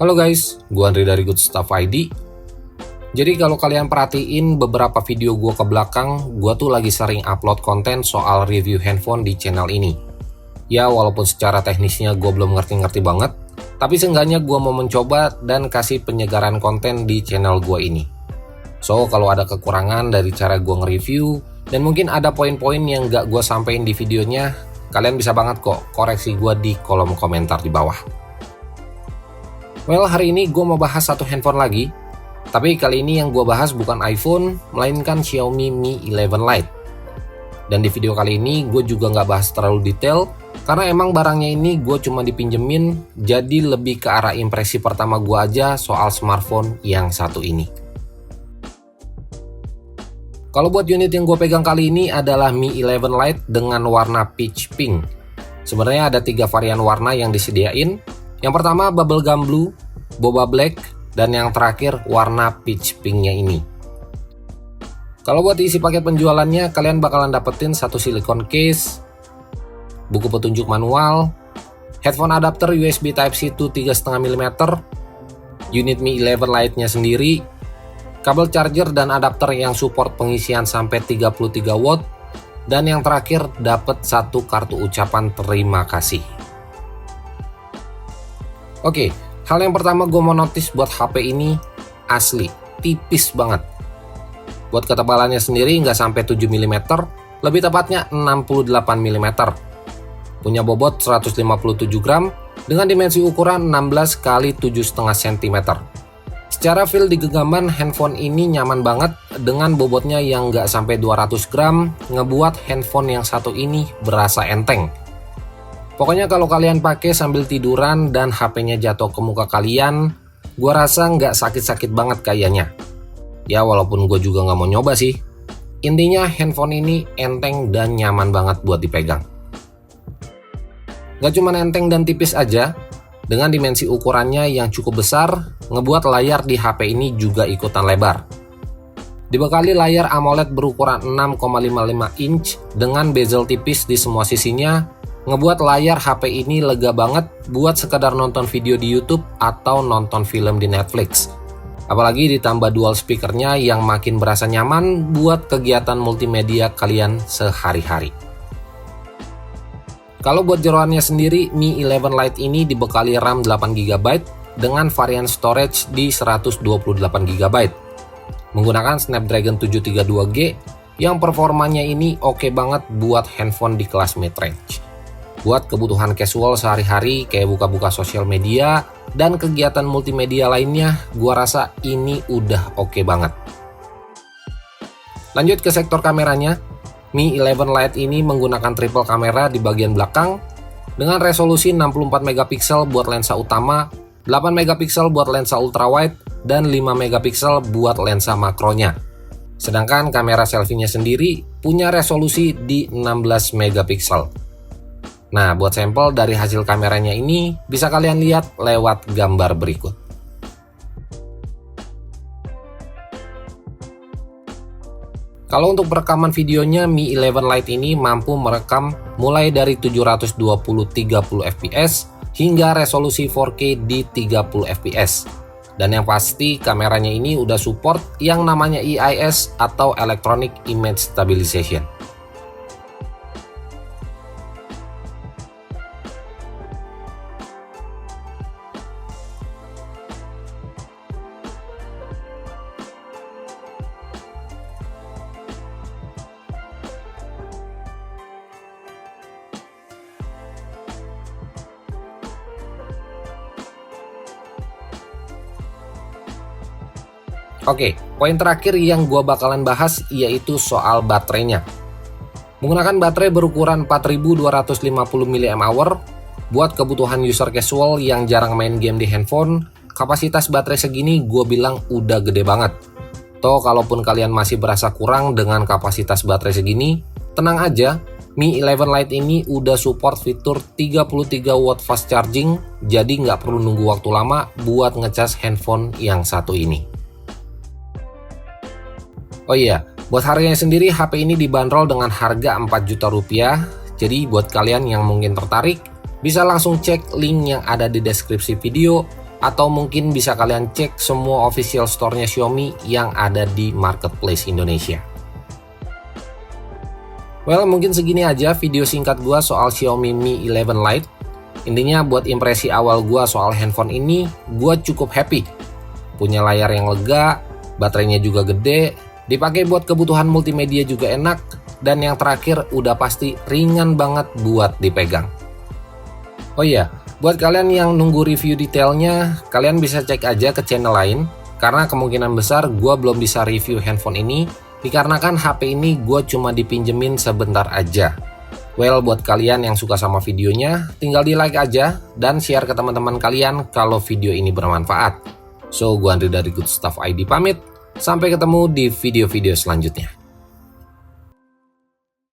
Halo guys, gua Andri dari Good Stuff ID. Jadi kalau kalian perhatiin beberapa video gua ke belakang, gua tuh lagi sering upload konten soal review handphone di channel ini. Ya walaupun secara teknisnya gua belum ngerti-ngerti banget, tapi seenggaknya gua mau mencoba dan kasih penyegaran konten di channel gua ini. So kalau ada kekurangan dari cara gua nge-review, dan mungkin ada poin-poin yang gak gua sampein di videonya, kalian bisa banget kok koreksi gua di kolom komentar di bawah. Well, hari ini gue mau bahas satu handphone lagi. Tapi kali ini yang gue bahas bukan iPhone, melainkan Xiaomi Mi 11 Lite. Dan di video kali ini gue juga nggak bahas terlalu detail, karena emang barangnya ini gue cuma dipinjemin, jadi lebih ke arah impresi pertama gue aja soal smartphone yang satu ini. Kalau buat unit yang gue pegang kali ini adalah Mi 11 Lite dengan warna peach pink. Sebenarnya ada 3 varian warna yang disediain. Yang pertama bubblegum blue, boba black, dan yang terakhir warna peach pinknya ini. Kalau buat isi paket penjualannya, kalian bakalan dapetin satu silikon case, buku petunjuk manual, headphone adapter USB Type-C to 3,5 mm, unit Mi 11 Lite-nya sendiri, kabel charger dan adapter yang support pengisian sampai 33 watt, dan yang terakhir dapet satu kartu ucapan terima kasih. Oke, hal yang pertama gue mau notice buat HP ini asli, tipis banget. Buat ketebalannya sendiri nggak sampai 7 mm, lebih tepatnya 68 mm. Punya bobot 157 gram dengan dimensi ukuran 16 x 7,5 cm. Secara feel di genggaman, handphone ini nyaman banget dengan bobotnya yang nggak sampai 200 gram, ngebuat handphone yang satu ini berasa enteng. Pokoknya kalau kalian pakai sambil tiduran dan HP-nya jatuh ke muka kalian, gua rasa nggak sakit-sakit banget kayaknya. Ya walaupun gue juga nggak mau nyoba sih. Intinya handphone ini enteng dan nyaman banget buat dipegang. Gak cuma enteng dan tipis aja, dengan dimensi ukurannya yang cukup besar, ngebuat layar di HP ini juga ikutan lebar. Dibekali layar AMOLED berukuran 6,55 inch dengan bezel tipis di semua sisinya, ngebuat layar HP ini lega banget buat sekedar nonton video di YouTube atau nonton film di Netflix. Apalagi ditambah dual speakernya yang makin berasa nyaman buat kegiatan multimedia kalian sehari-hari. Kalau buat jeroannya sendiri, Mi 11 Lite ini dibekali RAM 8GB dengan varian storage di 128GB. Menggunakan Snapdragon 732G yang performanya ini oke banget buat handphone di kelas mid-range. Buat kebutuhan casual sehari-hari kayak buka-buka sosial media dan kegiatan multimedia lainnya, gua rasa ini udah oke banget. Lanjut ke sektor kameranya, Mi 11 Lite ini menggunakan triple kamera di bagian belakang dengan resolusi 64 MP buat lensa utama, 8 MP buat lensa ultrawide, dan 5 MP buat lensa makronya. Sedangkan kamera selfie-nya sendiri punya resolusi di 16 MP. Nah, buat sampel dari hasil kameranya ini bisa kalian lihat lewat gambar berikut. Kalau untuk perekaman videonya, Mi 11 Lite ini mampu merekam mulai dari 720 30 fps hingga resolusi 4K di 30 fps. Dan yang pasti kameranya ini udah support yang namanya EIS atau Electronic Image Stabilization. Oke, poin terakhir yang gua bakalan bahas yaitu soal baterainya. Menggunakan baterai berukuran 4250 mAh, buat kebutuhan user casual yang jarang main game di handphone, kapasitas baterai segini gue bilang udah gede banget. Toh kalaupun kalian masih berasa kurang dengan kapasitas baterai segini, tenang aja, Mi 11 Lite ini udah support fitur 33 watt fast charging, jadi nggak perlu nunggu waktu lama buat ngecas handphone yang satu ini. Oh iya, buat harganya sendiri HP ini dibanderol dengan harga 4 juta rupiah. Jadi buat kalian yang mungkin tertarik, bisa langsung cek link yang ada di deskripsi video atau mungkin bisa kalian cek semua official store-nya Xiaomi yang ada di marketplace Indonesia. Well, mungkin segini aja video singkat gua soal Xiaomi Mi 11 Lite. Intinya buat impresi awal gua soal handphone ini, gua cukup happy. Punya layar yang lega, baterainya juga gede, dipakai buat kebutuhan multimedia juga enak, dan yang terakhir udah pasti ringan banget buat dipegang. Oh iya, buat kalian yang nunggu review detailnya, kalian bisa cek aja ke channel lain, karena kemungkinan besar gua belum bisa review handphone ini, dikarenakan HP ini gue cuma dipinjemin sebentar aja. Well, buat kalian yang suka sama videonya, tinggal di like aja dan share ke teman-teman kalian kalau video ini bermanfaat. So, gue Andri dari Good Stuff ID pamit. Sampai ketemu di video-video selanjutnya.